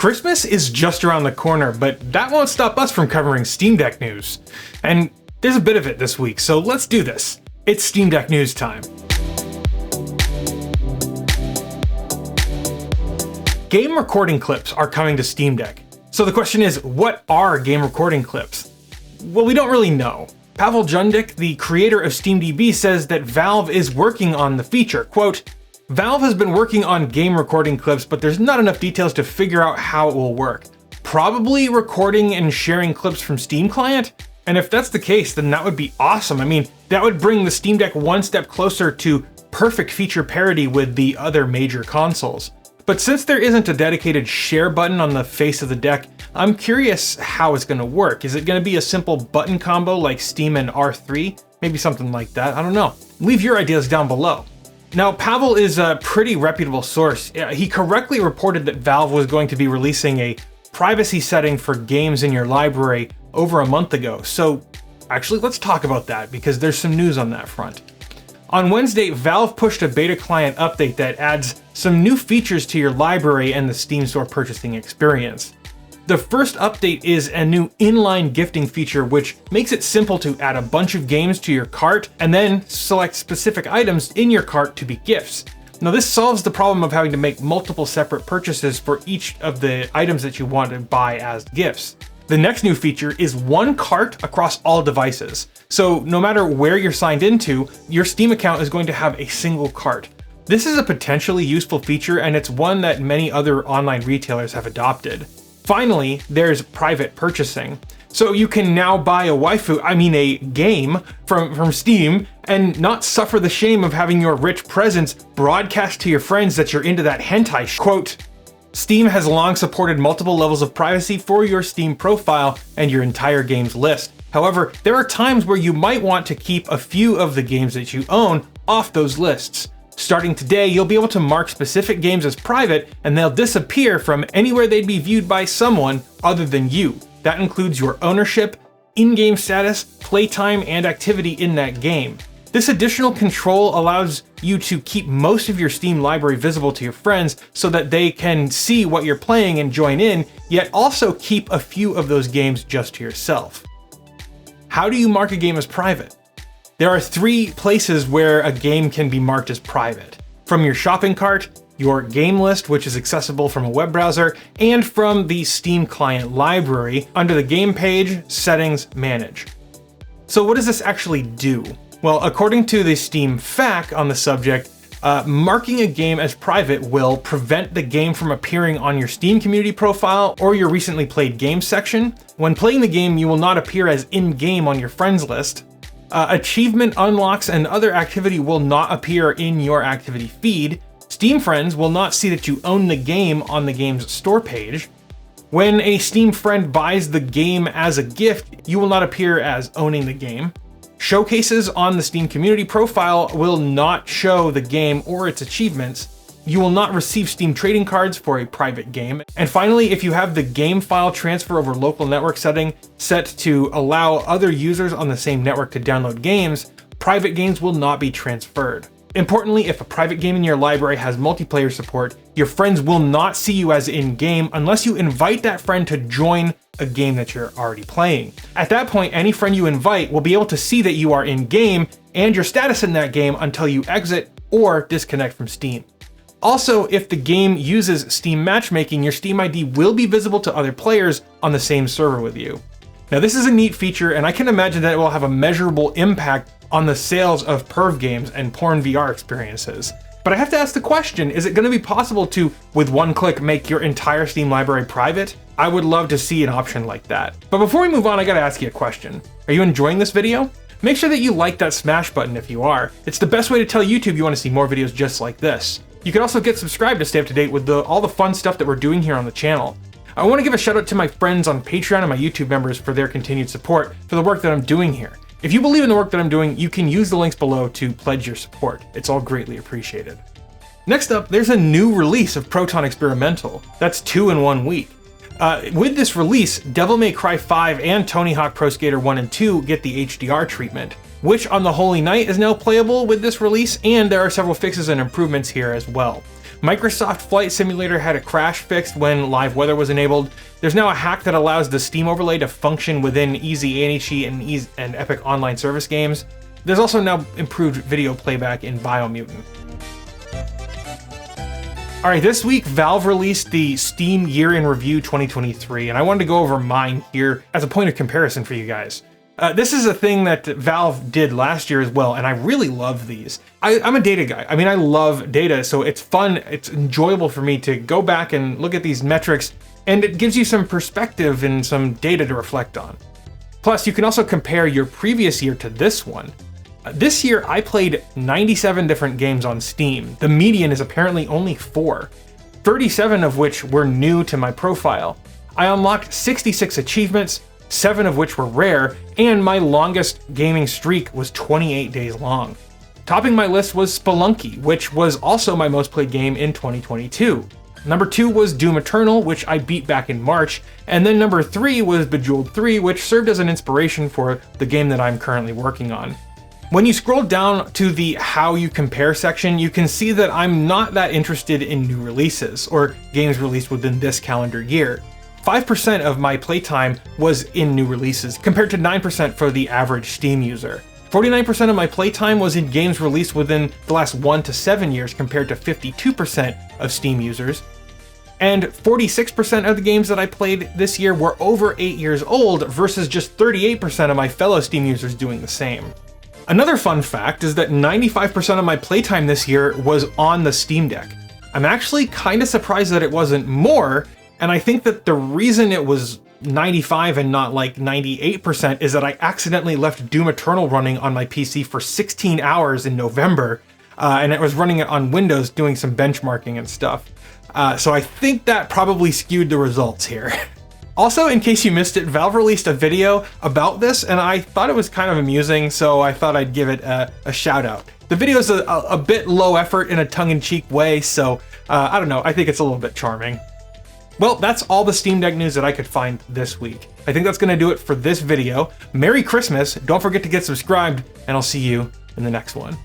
Christmas is just around the corner, but that won't stop us from covering Steam Deck news. And there's a bit of it this week, so let's do this. It's Steam Deck news time. Game recording clips are coming to Steam Deck. So the question is, what are game recording clips? Well, we don't really know. Pavel Jundik, the creator of SteamDB, says that Valve is working on the feature. Quote, Valve has been working on game recording clips, but there's not enough details to figure out how it will work. Probably recording and sharing clips from Steam Client? And if that's the case, then that would be awesome. I mean, that would bring the Steam Deck one step closer to perfect feature parity with the other major consoles. But since there isn't a dedicated share button on the face of the deck, I'm curious how it's going to work. Is it going to be a simple button combo like Steam and R3? Maybe something like that, I don't know. Leave your ideas down below. Now, Pavel is a pretty reputable source. He correctly reported that Valve was going to be releasing a privacy setting for games in your library over a month ago. So actually, let's talk about that because there's some news on that front. On Wednesday, Valve pushed a beta client update that adds some new features to your library and the Steam Store purchasing experience. The first update is a new inline gifting feature, which makes it simple to add a bunch of games to your cart and then select specific items in your cart to be gifts. Now, this solves the problem of having to make multiple separate purchases for each of the items that you want to buy as gifts. The next new feature is one cart across all devices. So no matter where you're signed into, your Steam account is going to have a single cart. This is a potentially useful feature, and it's one that many other online retailers have adopted. Finally, there's private purchasing. So you can now buy a game from Steam and not suffer the shame of having your rich presents broadcast to your friends that you're into that hentai Quote, Steam has long supported multiple levels of privacy for your Steam profile and your entire games list. However, there are times where you might want to keep a few of the games that you own off those lists. Starting today, you'll be able to mark specific games as private, and they'll disappear from anywhere they'd be viewed by someone other than you. That includes your ownership, in-game status, playtime, and activity in that game. This additional control allows you to keep most of your Steam library visible to your friends so that they can see what you're playing and join in, yet also keep a few of those games just to yourself. How do you mark a game as private? There are three places where a game can be marked as private. From your shopping cart, your game list, which is accessible from a web browser, and from the Steam Client library under the game page, settings, manage. So what does this actually do? Well, according to the Steam FAQ on the subject, marking a game as private will prevent the game from appearing on your Steam community profile or your recently played games section. When playing the game, you will not appear as in-game on your friends list. Achievement unlocks and other activity will not appear in your activity feed. Steam friends will not see that you own the game on the game's store page. When a Steam friend buys the game as a gift, you will not appear as owning the game. Showcases on the Steam community profile will not show the game or its achievements. You will not receive Steam trading cards for a private game. And finally, if you have the game file transfer over local network setting set to allow other users on the same network to download games, private games will not be transferred. Importantly, if a private game in your library has multiplayer support, your friends will not see you as in-game unless you invite that friend to join a game that you're already playing. At that point, any friend you invite will be able to see that you are in-game and your status in that game until you exit or disconnect from Steam. Also, if the game uses Steam matchmaking, your Steam ID will be visible to other players on the same server with you. Now, this is a neat feature, and I can imagine that it will have a measurable impact on the sales of perv games and porn VR experiences. But I have to ask the question, is it going to be possible to, with one click, make your entire Steam library private? I would love to see an option like that. But before we move on, I gotta ask you a question. Are you enjoying this video? Make sure that you like that smash button if you are. It's the best way to tell YouTube you want to see more videos just like this. You can also get subscribed to stay up to date with all the fun stuff that we're doing here on the channel. I want to give a shout out to my friends on Patreon and my YouTube members for their continued support for the work that I'm doing here. If you believe in the work that I'm doing, you can use the links below to pledge your support. It's all greatly appreciated. Next up, there's a new release of Proton Experimental. That's 2 in 1 week. With this release, Devil May Cry 5 and Tony Hawk Pro Skater 1 and 2 get the HDR treatment. Witch on the Holy Night is now playable with this release, and there are several fixes and improvements here as well. Microsoft Flight Simulator had a crash fixed when live weather was enabled. There's now a hack that allows the Steam overlay to function within Easy Anishi and Epic Online Service games. There's also now improved video playback in Biomutant. Alright, this week Valve released the Steam Year in Review 2023, and I wanted to go over mine here as a point of comparison for you guys. This is a thing that Valve did last year as well, and I really love these. I'm a data guy. I mean, I love data, so it's fun, it's enjoyable for me to go back and look at these metrics, and it gives you some perspective and some data to reflect on. Plus, you can also compare your previous year to this one. This year, I played 97 different games on Steam. The median is apparently only 4, 37 of which were new to my profile. I unlocked 66 achievements, 7 of which were rare, and my longest gaming streak was 28 days long. Topping my list was Spelunky, which was also my most played game in 2022. Number 2 was Doom Eternal, which I beat back in March, and then number 3 was Bejeweled 3, which served as an inspiration for the game that I'm currently working on. When you scroll down to the How You Compare section, you can see that I'm not that interested in new releases, or games released within this calendar year. 5% of my playtime was in new releases, compared to 9% for the average Steam user. 49% of my playtime was in games released within the last 1 to 7 years, compared to 52% of Steam users. And 46% of the games that I played this year were over 8 years old, versus just 38% of my fellow Steam users doing the same. Another fun fact is that 95% of my playtime this year was on the Steam Deck. I'm actually kinda surprised that it wasn't more, and I think that the reason it was 95 and not like 98% is that I accidentally left Doom Eternal running on my PC for 16 hours in November, and it was running it on Windows doing some benchmarking and stuff. So I think that probably skewed the results here. Also, in case you missed it, Valve released a video about this, and I thought it was kind of amusing, so I thought I'd give it a shout out. The video is a bit low effort in a tongue-in-cheek way, so I don't know, I think it's a little bit charming. Well, that's all the Steam Deck news that I could find this week. I think that's gonna do it for this video. Merry Christmas, don't forget to get subscribed, and I'll see you in the next one.